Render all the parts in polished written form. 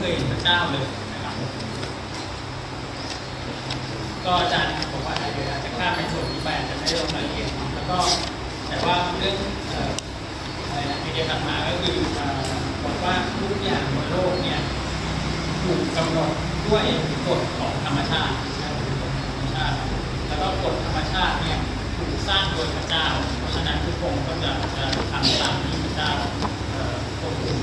ยเห็นพระเจ้าเลยนะครับก็อาจารย์บอกว่าเดี๋ยวอาจจะข้ามในส่วนนี้ไปอาจจะไม่ได้ลงรายละเอียดแล้วก็แต่ว่าเรื่องอะไรนะที่เดียวกันมาก็คือบอกว่าทุกอย่างบนโลกเนี่ยถูกกำหนดด้วยกฎของธรรมชาติแล้วก็กฎธรรมชาติเนี่ยถูกสร้างโดยพระเจ้าเพราะฉะนั้นทุกคนก็จะทำตามที่พระเจ้าควบคุม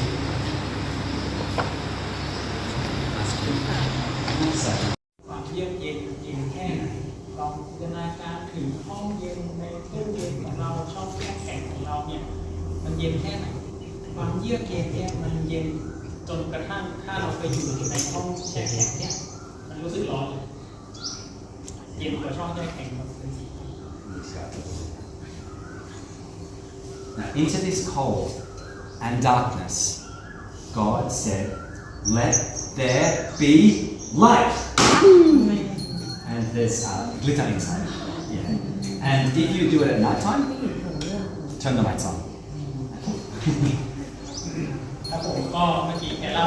ความเยือกเย็นเย็นแค่ไหนลองจินตนาการถึงห้องเย็นในตู้เย็นของเราช่องแช่แข็งของเราเนี่ยมันเย็นแค่ไหนความเยือกเย็นเนี่ยมันเย็นจนกระทั่งถ้าเราไปอยู่ในห้องแช่แข็งเนี่ยมันรู้สึกร้อนเย็นกว่าช่องแช่แข็งมันเป็นสี Now, into this cold and darkness, God said, "Let there be light." And there's glitter inside. Yeah. And if you do it at night time, turn the lights on. ครับผมก็เมื่อกี้แกเล่า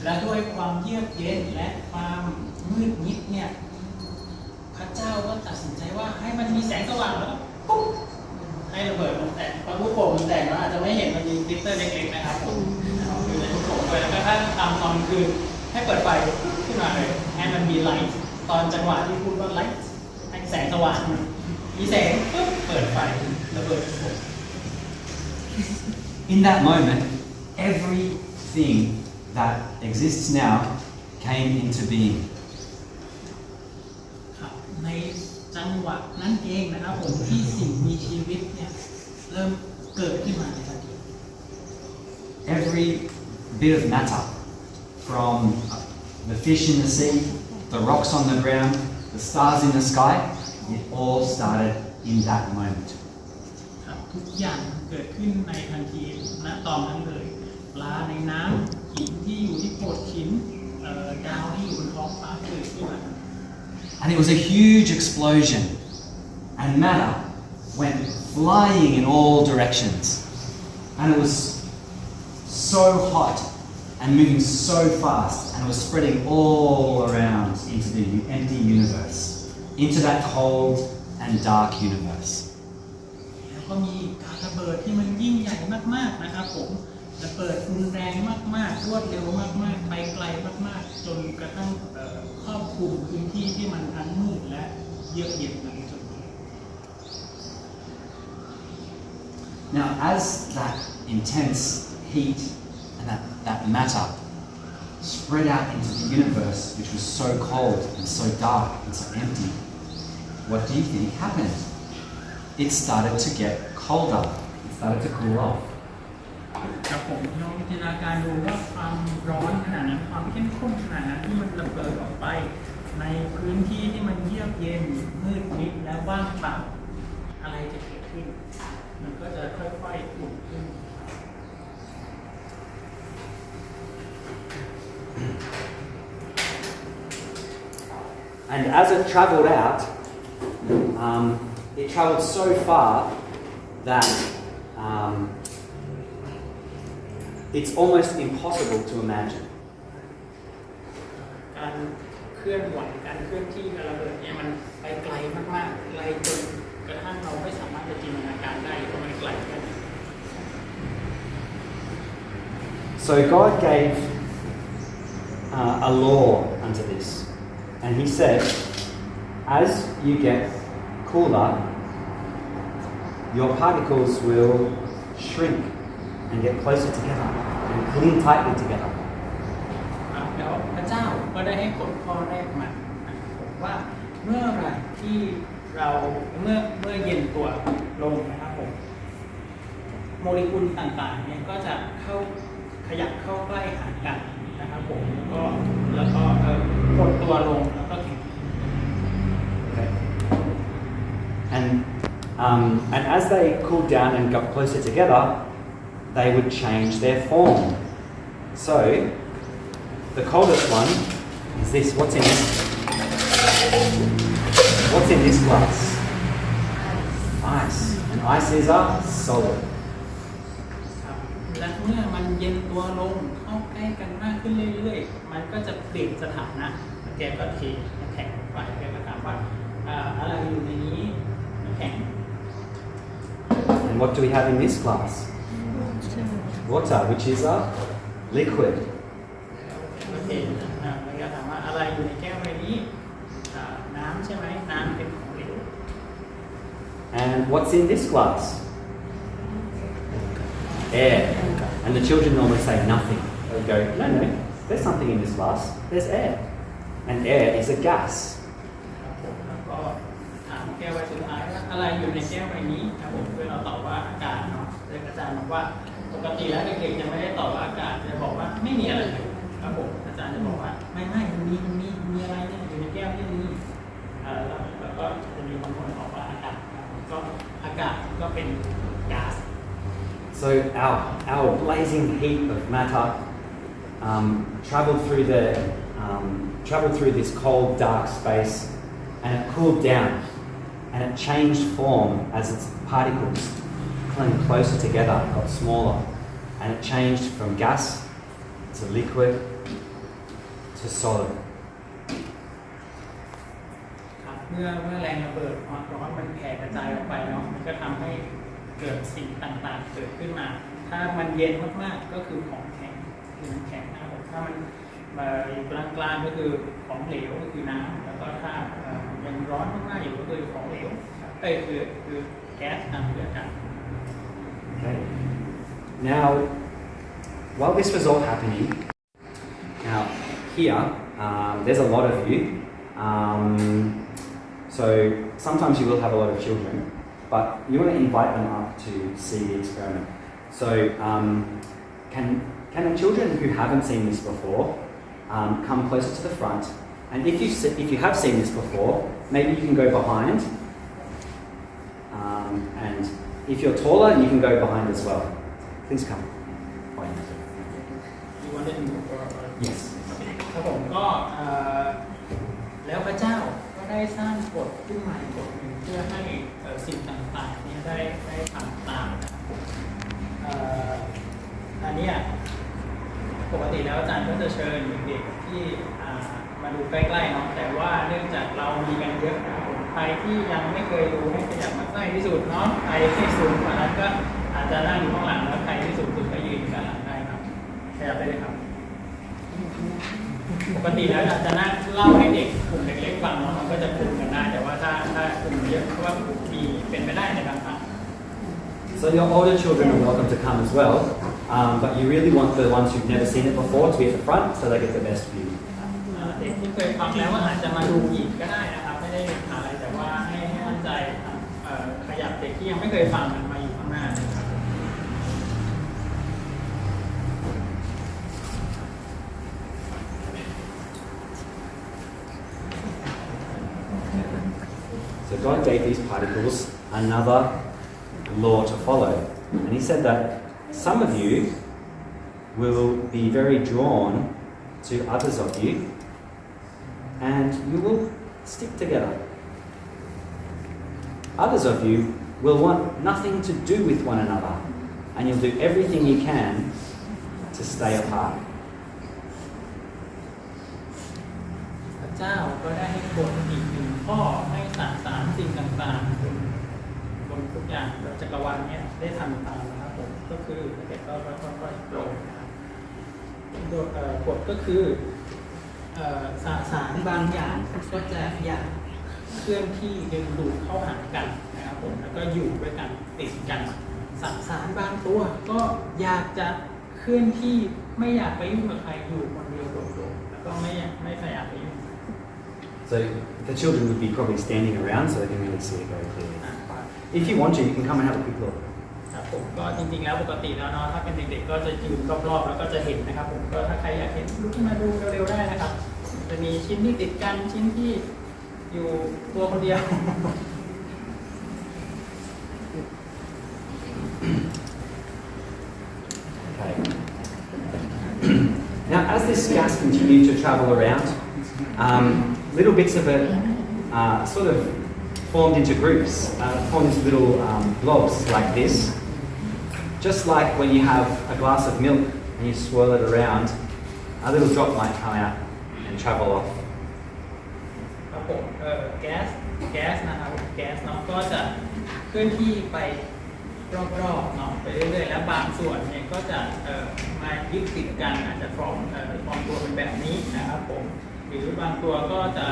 และด้วยความเยือกเย็นและความมืดมิดเนี่ยพระเจ้าก็ตัดสินใจว่าให้มันมีแสงสว่างแล้วปุ๊บให้ระเบิดมันแตกพอลูกโป่งมันแตกเราอาจจะไม่เห็นมันมีกลิตเตอร์เล็กๆนะครับผมอยู่ในลูกโป่งด้วยแล้วก็ถ้าทำตอนคืนให้เปิดไฟขึ้นมาเลยให้มันมีไลท์ตอนจังหวะที่พูดว่าไลท์ให้แสงสว่างมีแสงปุ๊บเปิดไฟระเบิด In that moment, everything that exists now came into being. ครับในจังหวะนั้นเองนะครับผมที่สิ่งมีชีวิตเนี่ยเริ่มเกิดขึ้นมาในทันที Every bit of matter, from the fish in the sea, the rocks on the ground, the stars in the sky, it all started in that moment. ครับทุกอย่างเกิดขึ้นในทันทีณตอนนั้นเลยปลาในน้ำหินที่อยู่ที่โขดหินดาวที่อยู่บนท้องฟ้าเกิดขึ้นมา And it was a huge explosion, and matter went flying in all directions. And it was so hot and moving so fast, and it was spreading all around into the empty universe, into that cold and dark universe. แล้วก็มีการระเบิดที่มันยิ่งใหญ่มากๆนะครับผมระเบิดรุนแรงมากๆรวดเร็วมากๆไปไกลมากๆจนกระทั่งครอบคลุมพื้นที่ที่มันทั้งมืดและเยือกเย็นนั้นจน Now, as that intense heat and that matter spread out into the universe, which was so cold and so dark and so empty, what do you think happened? It started to get colder. It started to cool off. ครับผมลองจินตนาการดูว่าความร้อนขนาดนั้นความเข้มข้นขนาดนั้นที่มันระเบิดออกไปในพื้นที่ที่มันเยือกเย็นมืดมิดและว่างเปล่าอะไรจะเกิดขึ้นมันก็จะค่อยๆอุ่นขึ้น And as it travelled out, it travelled so far that it's almost impossible to imagine. การเคลื่อนไหวการเคลื่อนที่การระเบิดเนี่ยมันไปไกลมากๆไกลจนกระทั่งเราไม่สามารถจะจินตนาการได้ว่ามันไกลแค่ไหน So God gave a law unto this, and He said, as you get cooler, your particles will shrink and get closer together and cling tightly together. แล้วพระเจ้าก็ได้ให้กฎข้อแรกมาว่าเมื่อไหร่ที่เราเมื่อเย็นตัวลงนะครับผมโมเลกุลต่างๆเนี่ยก็จะขยับเข้าใกล้หากันนะครับผมแล้วก็หดตัวลงแล้วก็แข็ง Okay. And as they cooled down and got closer together, they would change their form. So the coldest one is this. What's in this? What's in this glass? Ice. And ice is a solid. และเมื่ มื่อมันเย็นตัวลงเข้าใกล้กันมากขึ้นเรื่อยๆมันก็จะเปลี่ยนสถานะแกก็เทน้ำแข็งไปแกก็ถามว่าอะไรอยู่ในนี้น้ำแข็ง And what do we have in this glass? Water, which is a liquid. โอเคแล้วก็ถามว่าอะไรอยู่ในแก้วใบนี้น้ำใช่ไหมน้ำเป็นของเหลว And what's in this glass? Air. And the children normally say nothing. They go, no, there's something in this glass. There's air. And air is a gas. ครับผมแล้วก็ถามแก้วใบสุดท้ายว่าอะไรอยู่ในแก้วใบนี้ครับผมเพื่อนเราตอบว่าอากาศเนาะอาจารย์บอกว่าปกติแล้วเด็กๆจะไม่ได้ตอบว่าอากาศจะบอกว่าไม่มีอะไรอยู่ครับผมอาจารย์จะบอกว่าไม่มันมีอะไรเนี่ยอยู่ในแก้วที่นี้แล้วก็จะมีบางคนตอบว่าอากาศก็อากาศก็เป็นก๊าซ So our blazing heat of matter traveled through this cold, dark space, and it cooled down, and it changed form as its particles came closer together, got smaller, and it changed from gas to liquid to solid. ครับเมื่อแรงระเบิดความร้อนมันแผ่กระจายออกไปเนาะมันก็ทำให้เกิดสิ่งต่างๆเกิดขึ้นมาถ้ามันเย็นมากๆก็คือของแข็งคือน้ำแข็งนะครับถ้ามันอยู่กลางๆก็คือของเหลวก็คือน้ำแล้วก็ถ้ายังร้อนมากๆอยู่ก็คือของเหลวคือแก๊สน้ำเดือดกัน Okay. Now, while this was all happening, now here there's a lot of you. So sometimes you will have a lot of children, but you want to invite them up to see the experiment. So can the children who haven't seen this before come closer to the front? And if you have seen this before, maybe you can go behind. And if you're taller, you can go behind as well. Please come. You wanted to move or Yes. ครับผมก็แล้วพระเจ้าก็ได้สร้างกฎขึ้นมาอีกกฎหนึ่งเพื่อให้สิ่งต่างๆนี้ได้ทำตามนะครับอันนี้ปกติแล้วอาจารย์ก็จะเชิญเด็กๆที่มาดูใกล้ๆเนาะแต่ว่าเนื่องจากเรามีกันเยอะนะครับผมใครที่ยังไม่เคยดูให้ขยับมาใกล้ที่สุดเนาะใครที่สูงกว่านั้นก็อาจจะนั่งอยู่ข้างหลังแล้วใครที่สูงสุดก็ยืนอยู่ด้านหลังได้ครับขยับได้เลยครับปกติแล้วอาจจะนั่งเล่าให้เด็กกลุ่มเล็กๆฟังเนาะมันก็จะคุยกันได้แต่ว่าถ้ากลุ่มเยอะเพราะว่ามีเป็นไปได้ในบางครั้ง So your older children are welcome to come as well, but you really want the ones who've never seen it before to be at the front so they get the best view. เด็กที่เคยฟังแล้วว่าอาจจะมาดูอีกก็ได้นะครับไม่ได้อะไรแต่ว่าให้มั่นใจขยับเด็กที่ยังไม่เคยฟังมาอยู่ข้างหน้านะครับ So God gave these particles another law to follow. And he said that some of you will be very drawn to others of you and you will stick together. Others of you will want nothing to do with one another and you'll do everything you can to stay apart. พระเจ้าก็ได้ให้กฎอีกหนึ่งข้อให้สารสิ่งต่างๆบนทุกอย่างบนจักรวาลนี้ได้ทำตามนะครับผมก็คือเด็กก็ค่อยๆโปรยนะครับกฎก็คือสารบางอย่างก็จะอยากเคลื่อนที่ดึงดูดเข้าหากันนะครับผมแล้วก็อยู่ด้วยกันติดกันสารบางตัวก็อยากจะเคลื่อนที่ไม่อยากไปยุ่งกับใครอยู่คนเดียวโดดๆแล้วก็ไม่อยากไปยุ่ง So the children would be probably standing around so they can really see it very clearly. If you want to, you can come and have a quick look. ครับผมก็จริงๆแล้วปกติแล้วเนาะถ้าเป็นเด็กๆก็จะยืนรอบๆแล้วก็จะเห็นนะครับผมก็ถ้าใครอยากเห็นลุกขึ้นมาดูเร็วๆได้นะครับจะมีชิ้นที่ติดกันชิ้นที่อยู่ตัวคนเดียว Okay. Now, as this gas continued to travel around, little bits of it sort of formed into groups, formed into little blobs like this. just like when you have a glass of milk and you swirl it around, a little drop might come out and travel off. ครับผมแก๊สนะครับแก๊สเนาะก็จะเคลื่อนที่ไปรอบๆเนาะไปเรื่อยๆแล้วบางส่วนเนี่ยก็จะมายึดติดกันอาจจะฟอร์มตัวเป็นแบบนี้นะครับผมหรือบางตัวก็จะ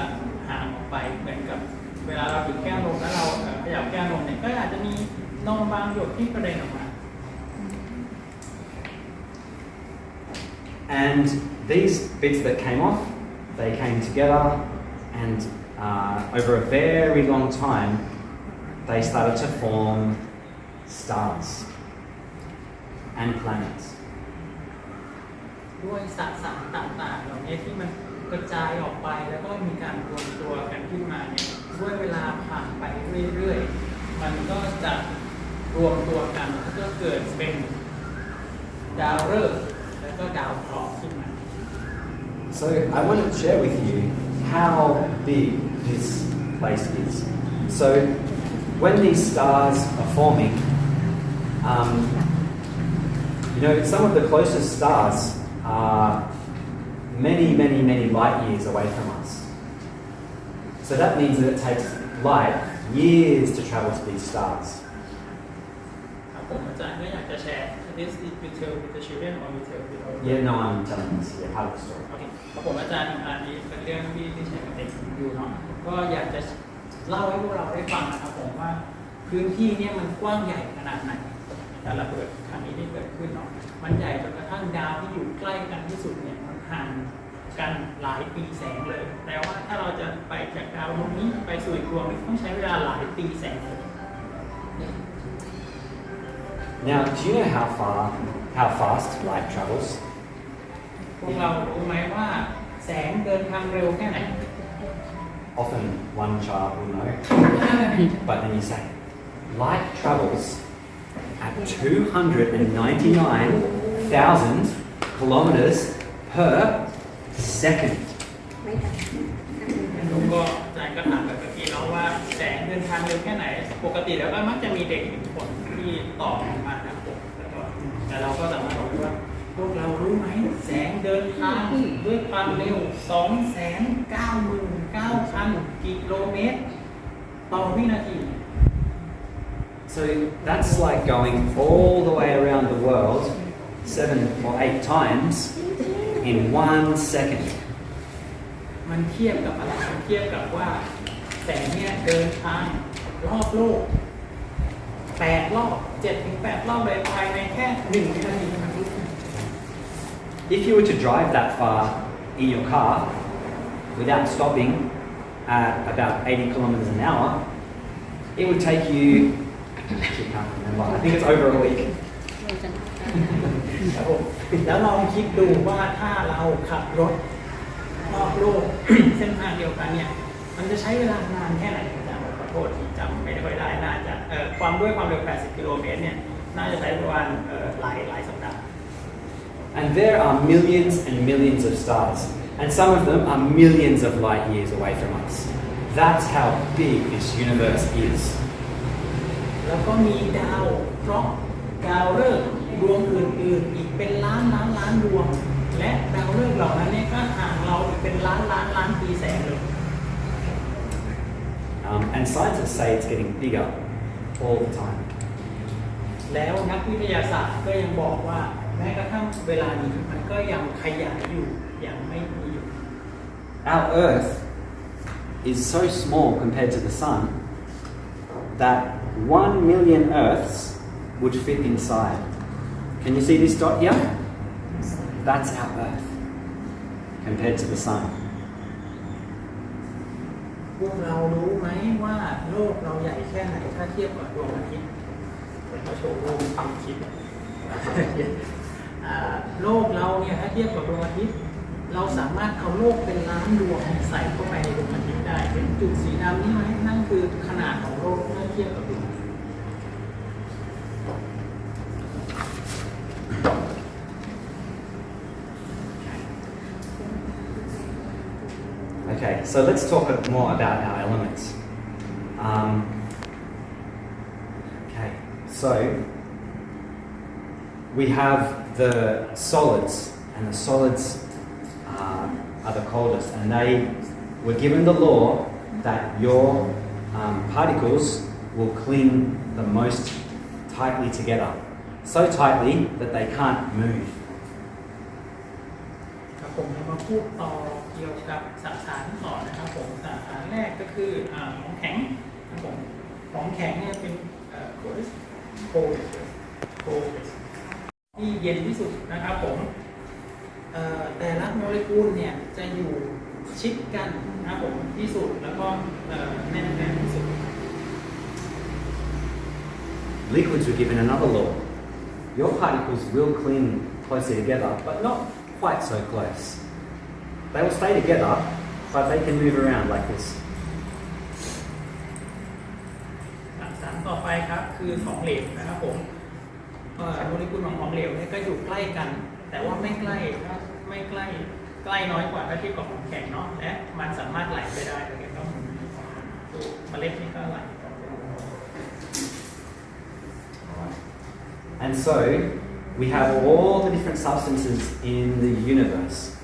ห่างออกไปเหมือนกับเวลาเราถึงแก้วนมแล้วเราขยับแก้วนมเนี่ยก็อาจจะมีนมบางหยดที่กระเด็นออกมา And these bits that came off, they came together, and over a very long time, they started to form stars and planets. ด้วยสสารต่างๆเหล่านี้ที่มันกระจายออกไปแล้วก็มีการรวมตัวกันขึ้นมาเนี่ยด้วยเวลาผ่านไปเรื่อยๆมันก็จะรวมตัวกันแล้วก็เกิดเป็นดาวฤกษ์แล้วก็ดาวเคราะห์ขึ้นมา So I want to share with you how big this place is. So when these stars are forming, you know, some of the closest stars are many light years away from us. So that means that it takes light years to travel to these stars. ครับผมอาจารย์ก็อยากจะแชร์ this is you tell with the children or you tell with our Yeah, no, I'm telling this. Yeah, part of the story. โอเคครับผมอาจารย์อันนี้เป็นเรื่องที่แชร์กับเด็กอยู่เนาะก็อยากจะเล่าให้พวกเราได้ฟังนะครับผมว่าพื้นที่เนี่ยมันกว้างใหญ่ขนาดไหนการระเบิดครั้งนี้ที่เกิดขึ้นเนาะมันใหญ่จนกระทั่งดาวที่อยู่ใกล้กันที่สุดเนี่ยมันห่างกันหลายปีแสงเลยแปลว่าถ้าเราจะไปจากดาวดวงนี้ไปสู่อีกดวงนึงต้องใช้เวลาหลายปีแสงเลย Now, do you know how fast light travels? พวกเรารู้ไหมว่าแสงเดินทางเร็วแค่ไหน Often one child will know, but then you say, light travels at 299,000 kilometers per second. ผมก็อาจารย์ก็ถามแบบเมื่อกี้เนาะว่าแสงเดินทางเร็วแค่ไหนปกติแล้วก็มักจะมีเด็กอีกคนที่ตอบมาครับผมแล้วก็แต่เราก็สามารถบอกได้ว่าพวกเรารู้ไหมแสงเดินทางด้วยความเร็ว 299,000 กิโลเมตรต่อวินาที So that's like going all the way around the world 7 or 8 times in 1 second. มันเทียบกับอะไรมันเทียบกับว่าแสงเนี่ยเดินทางรอบโลก8 รอบ 7-8 รอบเลยภายในแค่1 วินาทีเท่านั้น If you were to drive that far in your car without stopping at about 80 kilometers an hour, it would take you, actually can't remember, I think it's over a week. ครับผมแล้วลองคิดดูว่าถ้าเราขับรถรอบโลก เส้นทางเดียวกันเนี่ยมันจะใช้เวลานานแค่ไหนอาจารย์ขอโทษที่จำไม่ค่อยได้น่าจะความเร็ว 80 กิโลเมตรเนี่ยน่าจะใช้ประมาณหลายสัปดาห์ And there are millions and millions of stars, and some of them are millions of light years away from us. That's how big this universe is. แล้วก็มีดาวเคราะห์ดาวฤกษ์ดวงอื่นๆอีกเป็นล้านดวงและดาวฤกษ์เหล่านั้นเนี่ยก็ห่างเราอีกเป็นล้านปีแสงเลย And scientists say it's getting bigger all the time. แล้วนักวิทยาศาสตร์ก็ยังบอกว่าแม้กระทั่งเวลานี้มันก็ยังขยายอยู่ยังไม่มีอยู่ Our Earth is so small compared to the Sun that 1 million Earths would fit inside. Can you see this dot here? That's our Earth compared to the Sun. พวกเรารู้ไหมว่าโลกเราใหญ่แค่ไหนถ้าเทียบกับดวงอาทิตย์เป็นมาโชว์รูปความคิด โลกเราเนี่ยถ้าเทียบกับดวงอาทิตย์เราสามารถเอาโลกเป็นล้านดวงใส่เข้าไปในดวงอาทิตย์ได้เป็นจุดสีดำนี่ไหมนั่นคือขนาดของโลกถ้าเทียบกับดวงอาทิตย์ Okay, so let's talk more about our elements. Okay, so we have the solids, and the solids are the coldest, and they were given the law that your particles will cling the most tightly together, so tightly that they can't move. ครับผมจะมาพูดต่อเกี่ยวกับสสารต่อนะครับผมสสารแรกก็คือของแข็งครับผมของแข็งเนี่ยเป็นโคที่เย็นที่สุดนะครับผมแต่ละโมเลกุลเนี่ยจะอยู่ชิดกันนะครับผมที่สุดแล้วก็แน่นที่สุด Liquids were given another law. Your particles will cling closely together, but not quite so close. They will stay together, but they can move around like this. สารต่อไปครับคือของเหลวนะครับผมโมเลกุลของเหลวเนี่ยก็อยู่ใกล้กัน แต่ว่าไม่ใกล้น้อยกว่าถ้าเทียบกับของแข็งเนาะและมันสามารถไหลไปได้เลยก็เมล็ดนี่ก็ไหล And so, we have all the different substances in the universe,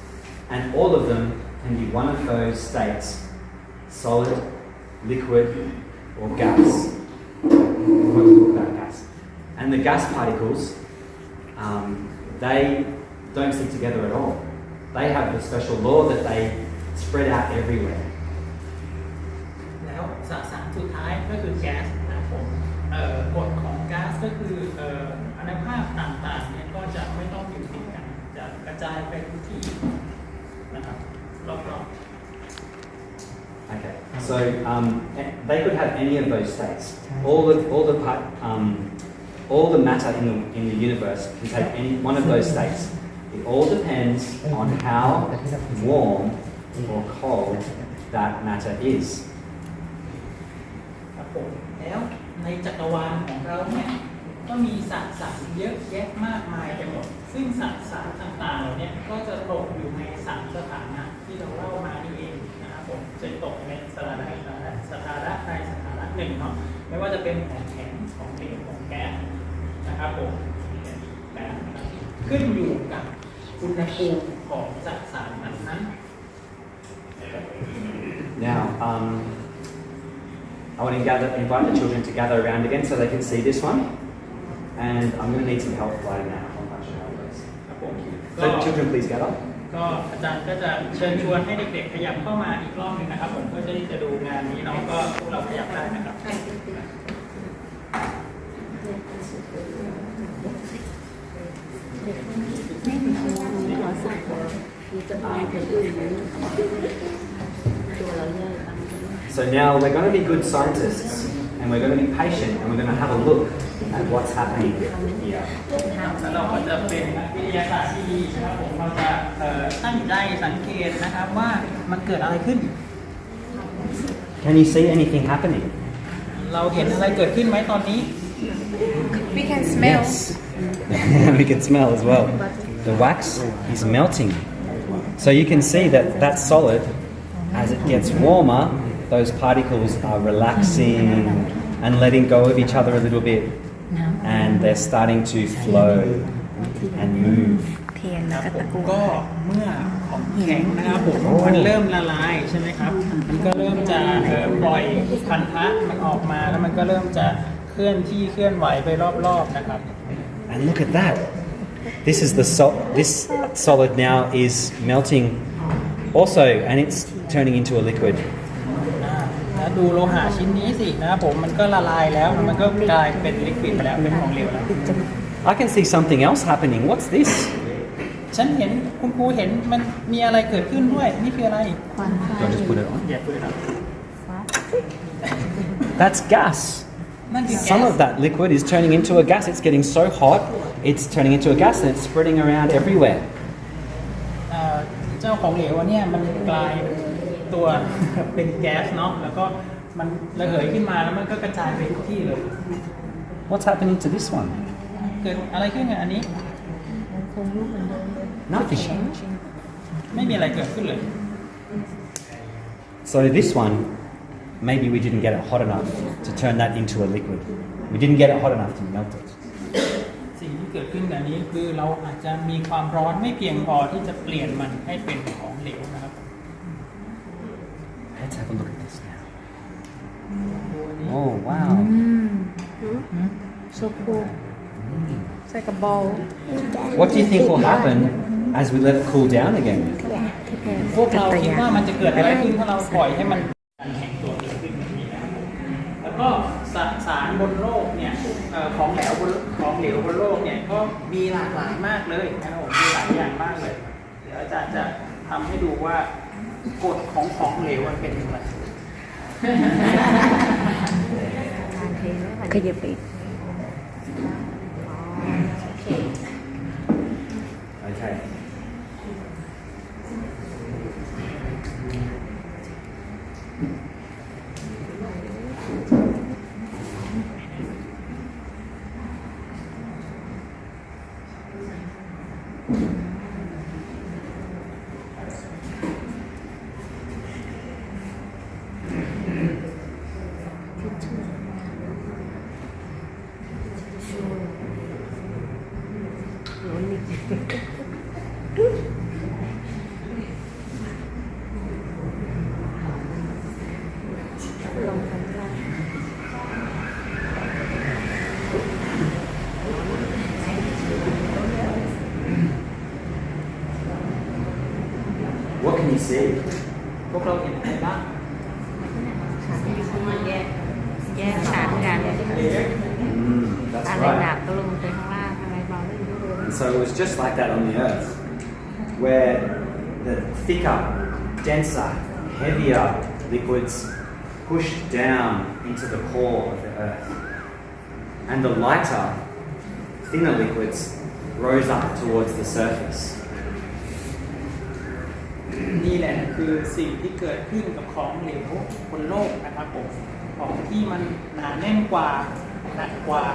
and all of them can be one of those states: solid, liquid, or gas. We're going to talk about gas. And the gas particles, they don't stick together at all. They have the special law that they spread out everywhere. แล้วสสารสุดท้ายก็คือแก๊สนะครับผมกฎของก๊าซก็คืออนุภาคต่างๆเนี่ยก็จะไม่ต้องอยู่ติดกันจะกระจายไปทุกที่นะครับรอบๆ Okay, so they could have any of those states. All the matter in the universe can take any one of those states. It all depends on how warm or cold that matter is. ครับผมแล้วในจักรวาลของเราเนี่ยก็มีสารเยอะแยะมากมายไปหมดซึ่งสารต่างๆเหล่านี้ก็จะตกอยู่ในสามสถานะที่เราเล่ามานี่เองนะครับผมจะตกในสถานะใดสถานะหนึ่งเนาะไม่ว่าจะเป็นของแข็งของเหลวของแก๊สนะครับผมแต่ขึ้นอยู่กับอุณหภูมิของสารนั้น Now, I want to invite the children to gather around again so they can see this one. And I'm going to need some help writing that on my channel, please. ครับผม So, children, please gather. ก็อาจารย์ก็จะเชิญชวนให้เด็กๆขยับเข้ามาอีกรอบหนึงนะครับผมเพื่อที่จะดูงานนี้เนาะก็พวกเราขยับได้นะครับ So now we're going to be good scientists and we're going to be patient and we're going to have a look at what's happening here. แล้วเราก็จะเป็นนักวิทยาศาสตร์ที่ดีนะครับผมเราจะตั้งใจสังเกตนะครับว่ามันเกิดอะไรขึ้น Can you see anything happening? เราเห็นอะไรเกิดขึ้นไหมตอนนี้ We can smell. Yes. We can smell as well. The wax is melting. So you can see that that solid, as it gets warmer, those particles are relaxing and letting go of each other a little bit. And they're starting to flow and move. เทียน ค แล้ว รับ ก็ ผ ตะ ม กัว ก็เมื่อของแข็งนะครับผมมันเริ่มละลายใช่ไหมครับมันก็เริ่มจะปล่อยพันธะมันออกมาแล้วมันก็เริ่มจะเคลื่อนไหวไปรอบๆนะครับ And look at that. This is this solid now is melting also, and it's turning into a liquid. แล้วดูโลหะชิ้นนี้สินะครับผมมันก็ละลายแล้วมันก็กลายเป็นลิควิดแล้วเป็นของเหลวแล้ว I can see something else happening. What's this? ฉันเห็นคุณครูเห็นมันมีอะไรเกิดขึ้นด้วยนี่คืออะไร ควันไฟ Do I just put it on? อย่าพูดครับ That's gas. นั่นคือแก๊ Some ส of that liquid is turning into a gas. It's getting so hot, it's turning into a gas and it's spreading around everywhere. เจ้าของเหลวอันเนี่ยมันกลายตัว เป็นแก๊สเนาะแล้วก็มันระเหยขึ้นมาแล้วมันก็กระจายไปทุกที่เลย What's happening to this one? เกิดอะไรขึ้นกับอันนี้ คงรูปมันเดิม Nothing. ไม่มีอะไรเกิดขึ้นเลย So this one, maybe we didn't get it hot enough to turn that into a liquid. We didn't get it hot enough to melt it. ส สิ่งที่เกิดขึ้นแบบนี้คือเราอาจจะมีความร้อนไม่เพียงพอที่จะเปลี่ยนมันให้เป็นของเหลวนะครับ Let's have a look at this now. ตัวนี้ Oh, wow. so cool it's like a ball What do you think will happen as we let it cool down again? พวกเราคิดว่ามันจะเกิดอะไรขึ้นถ้าเราปล่อยให้มันการแข็งตัวเกิดขึ้นแบบนี้นะครับแล้วก็สารบนโลกเนี่ยของเหลวบนโลกเนี่ยก็มีหลากหลายมากเลยนะครับผมมีหลายอย่างมากเลย เดี๋ยวอาจารย์จะทำให้ดูว่ากฎของเหลวมันเป็นอย่างไร ขยับไป Okay. What can you see? พวกเราเห็นอะไรบ้าง แยกสารกัน That's อะไรหนัก right. ก็ลงไปข้างล่างอะไรเบาก็อยู่ข้างบน And so it was just like that on the earth, where the thicker, denser, heavier liquids pushed down into the core of the earth. And the lighter, thinner liquids rose up towards the surface. นี่แหละคือสิ่งที่เกิดขึ้นกับของเหลวบนโลกนะครับผมของที่มันหนาแน่นกว่าหนักกว่า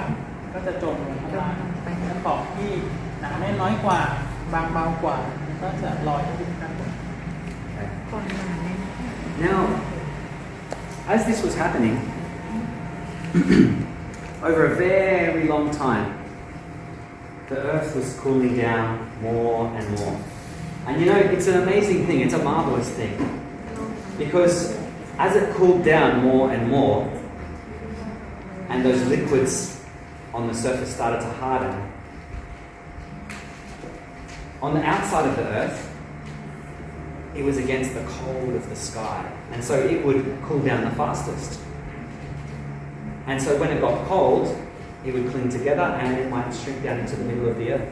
ก็จะจมลงข้างล่างและของที่หนาแน่นน้อยกว่าบางเบากว่าก็จะลอยขึ้นข้างบน Now, as this was happening, over a very long time, the earth was cooling down more and more. And you know, it's an amazing thing, it's a marvelous thing. Because as it cooled down more and more, and those liquids on the surface started to harden, on the outside of the earth, it was against the cold of the sky. And so it would cool down the fastest. And so when it got cold, it would cling together and it might shrink down into the middle of the earth.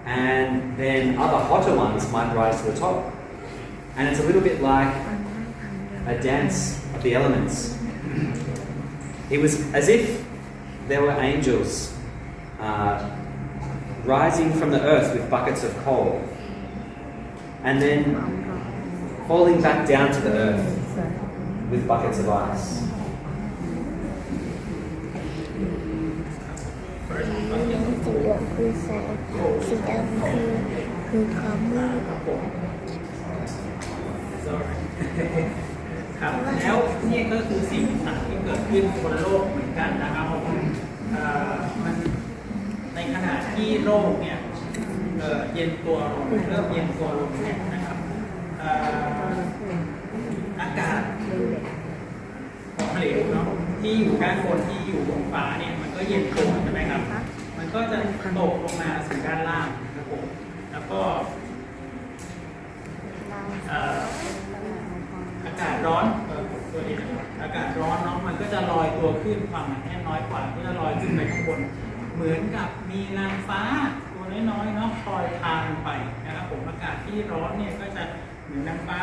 And then other hotter ones might rise to the top. And it's a little bit like a dance of the elements. It was as if there were angels rising from the earth with buckets of coal and then falling back down to the earth with buckets of ice. สีเหลืองคือแสงสีดำคือความมืด ครับแล้วนี่ก็คือสิ่งต่างๆที่เกิดขึ้นบนโลกเหมือนกันนะครับมันในขณะที่โลกเนี่ยเย็นตัวลงเริ่มเย็นตัวลงเนี่ยนะครับอากาศของเหลวเนาะที่อยู่ด้านบนที่อยู่บนฟ้าเนี่ยมันก็เย็นตัวใช่ไหมครับมันก็จะตกลงมาสู่ด้านล่างนะครับผมแล้วก็อากาศร้อนตัวนี้นะครับอากาศร้อนเนาะมันก็จะลอยตัวขึ้นความหนาแน่นน้อยกว่าก็จะลอยขึ้นไปข้างบนเหมือนกับมีนางฟ้าตัวน้อยๆเนาะคอยพาลงไปนะครับผมอากาศที่ร้อนเนี่ยก็จะเหมือนนางฟ้า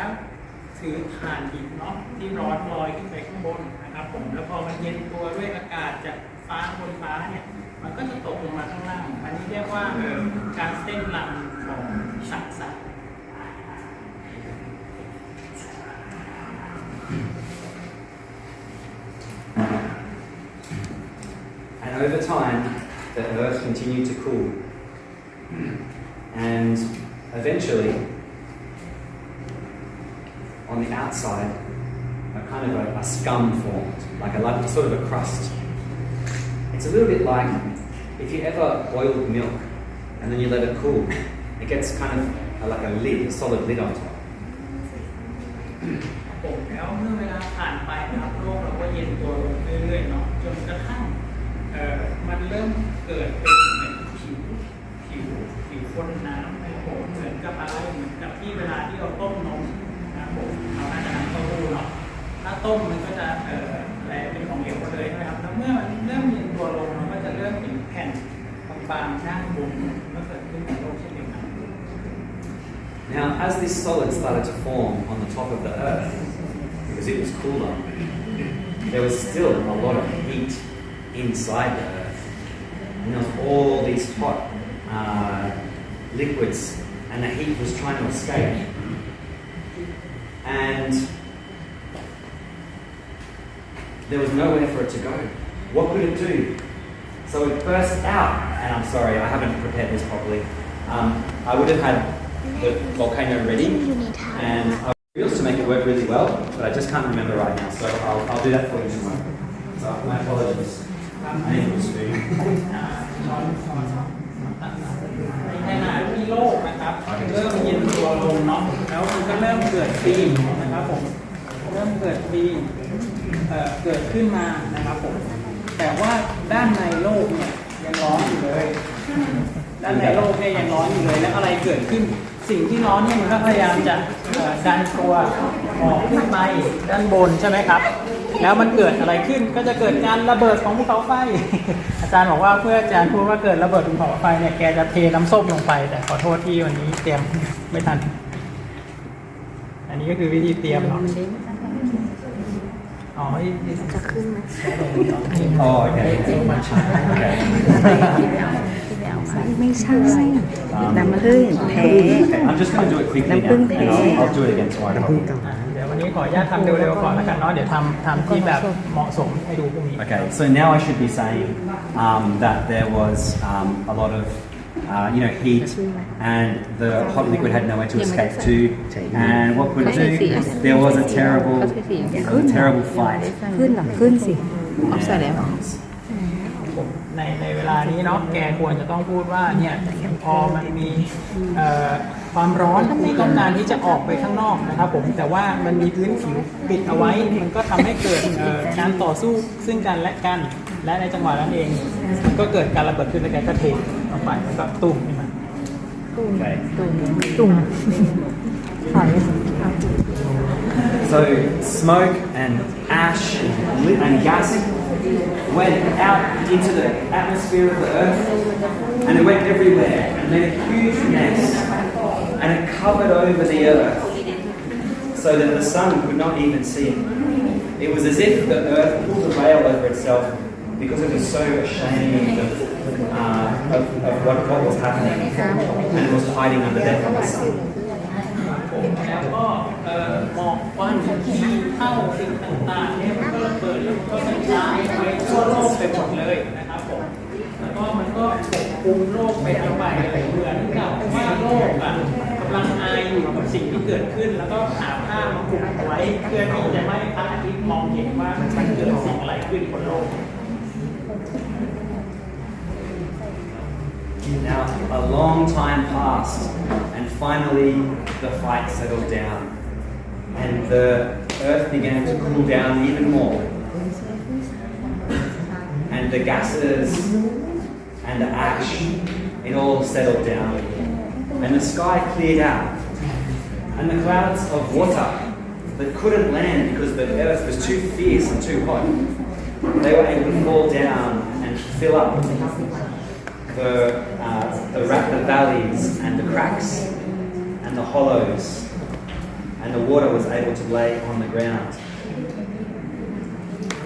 ถือถ่านหินเนาะที่ร้อนลอยขึ้นไปข้างบนนะครับผมแล้วพอมันเย็นตัวด้วยอากาศจากฟ้าบนฟ้าเนี่ยมันก็จะตกลงมาข้างล่างอันนี้เรียกว่าการเต้นรำของสัตว์ And over time, the earth continued to cool. And eventually, on the outside, a kind of a scum formed, like a sort of a crust. It's a little bit like if you ever boiled milk and then you let it cool, it gets kind of like a lid, a solid lid on top. ผมแล้วเมื่อเวลาผ่านไปนะครับโลกเราก็เย็นตัวลงเรื่อยๆเนาะจนกระทั่งมันเริ่มเกิดเป็นเหมือนผิวข้นน้ำนะครับผมเหมือนกับอะไรเหมือนกับที่เวลาที่เราต้มนมนะครับผมเราอาจจะทำเต้าหู้เนาะถ้าต้มมันก็จะอะไรเป็นของเหลวไปเลยนะครับแล้วเมื่อมันเริ่มเย็นตัวลงเราก็จะเริ่มเห็นแผ่นบางๆด้านบนก็เกิดขึ้นในโลกเช่นเดียวกัน Now, as this solid started to form on the top of the earth, because it was cooler, there was still a lot of heat inside the earth. And there was all these hot liquids, and the heat was trying to escape. And there was nowhere for it to go. What could it do? So it burst out, and I'm sorry, I haven't prepared this properly. I would have had the volcano ready, and I was to make it work really well, but I just can't remember right now, so I'll do that for you tomorrow. So my apologies. I need to spoon. ในขณะที่โลกนะครับเริ่มเย็นตัวลงเนาะแล้วมันก็เริ่มเกิดปีนะครับผมเริ่มเกิดปีเกิดขึ้นมานะครับผมแต่ว่าด้านในโลกเนี่ยยังร้อนอยู่เลยด้านในโลกเนี่ยยังร้อนอยู่เลยแล้วอะไรเกิดขึ้นสิ่งที่ร้อนเนี่ยมันก็พยายามจะดันตัวออกขึ้นไปด้านบนใช่ไหมครับแล้วมันเกิดอะไรขึ้นก็จะเกิดการระเบิดของภูเขาไฟ อาจารย์บอกว่าเพื่ออาจารย์พูดว่าเกิดระเบิดภูเขาไฟเนี่ยแกจะเทน้ำส้มลงไปแต่ขอโทษที่วันนี้เตรียมไม่ทันอันนี้ก็คือวิธีเตรียมเนาะอ๋อจะขึ้นไหมอ๋อโอเคไม่ใช่ไม่ใช่น้ำผึ้งแท้ I'm just going to do it quickly now, and I'll do it again tomorrow. เดี๋ยววันนี้ขออนุญาตทำเร็วๆก่อนแล้วกันเนาะเดี๋ยวทำที่แบบเหมาะสมให้ดูพรุ่งนี้ Okay, so now I should be saying that there was a lot of heat, and the hot liquid had nowhere to escape to. And what could it do? There was a terrible fight. ขึ้นหรอขึ้นสิออฟใส่แล้ว ในเวลานี้เนาะแกควรจะต้องพูดว่าเนี่ยพอมันมีความร้อนที่ต้องการที่จะออกไปข้างนอกนะครับผมแต่ว่ามันมีพื้นผิวปิดเอาไว้มันก็ทำให้เกิดการต่อสู้ซึ่งกันและกันและในจังหวะนั้นเองก็เกิดการระเบิดขึ้นแล้วแกก็เทออกไปแล้วก็ตุ่มขึ้นมา Okay. ตุ่ม So smoke and ash and gas went out into the atmosphere of the earth, and it went everywhere and made a huge mess, and it covered over the earth so that the sun could not even see it. It was as if the earth pulled a veil over itself because it was so ashamed of what was happening, and it was hiding under there from the sun. แล้วก็หมอกควันที่เข้าสิ่งต่างๆเนี่ยมันก็ระเบิดแล้วก็กระจายไปทั่วโลกไปหมดเลยนะครับผมแล้วก็มันก็ปกคลุมโลกไปทั้งใบเลยเหมือนกับว่าโลกกำลังอายอยู่กับสิ่งที่เกิดขึ้นแล้วก็หาผ้ามาคลุมไว้เพื่อที่จะไม่ให้พระอาทิตย์มองเห็นว่ามันเกิดสิ่งอะไรขึ้นบนโลก Now, a long time passed, and finally the fight settled down, and the earth began to cool down even more. And the gases and the ash, it all settled down, and the sky cleared out, and the clouds of water that couldn't land because the earth was too fierce and too hot, they were able to fall down and fill up the valleys and the cracks and the hollows, and the water was able to lay on the ground.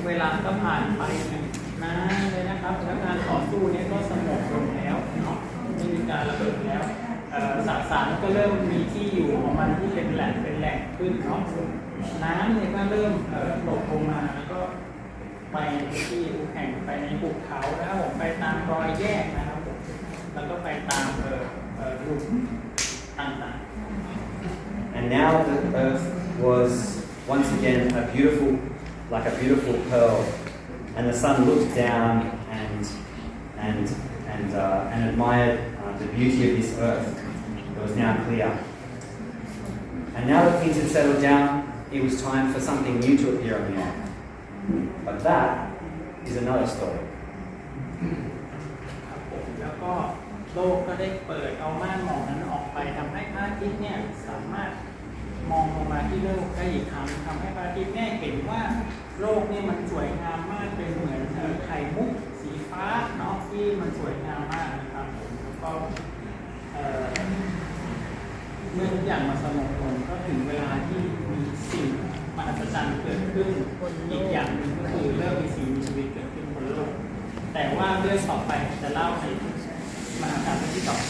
เวลาก็ผ่านไปนานเลยนะครับแล้วการต่อสู้เนี่ยก็สงบลงแล้วเนาะไม่มีการระเบิดแล้วสสารก็เริ่มมีที่อยู่ของมันที่เป็นแหล่งขึ้นเนาะน้ำเนี่ยก็เริ่มตกลงมาแล้วก็ไปที่แห่งไปในภูเขานะครับผมไปตามรอยแยกนะครับผมแล้วก็ไปตามหลุมต่างๆ And now the earth was once again like a beautiful pearl, and the sun looked down and admired the beauty of this earth. It was now clear. And now that things had settled down, it was time for something new to appear on the earth. But that is another story. ครับผมแล้วก็โลกก็ได้เปิดเอาม่านหมอกนั้นออกไปทำให้พระอาทิตย์เนี่ยสามารถมองลงมาที่โลกได้อีกครั้งทำให้พระอาทิตย์เนี่ยเห็นว่าโลกเนี่ยมันสวยงามมากเป็นเหมือนไข่มุกสีฟ้าเนาะที่มันสวยงามมากนะครับผมแล้วก็เมื่อทุกอย่างมาสงบลงก็ถึงเวลาที่มีสิ่งมหัศจรรย์เกิดขึ้นอีกอย่างหนึ่งก็คือเริ่มมีสิ่งมีชีวิตเกิดขึ้นบนโลกแต่ว่าเรื่องต่อไปจะเล่าในมหากาพย์ที่สอง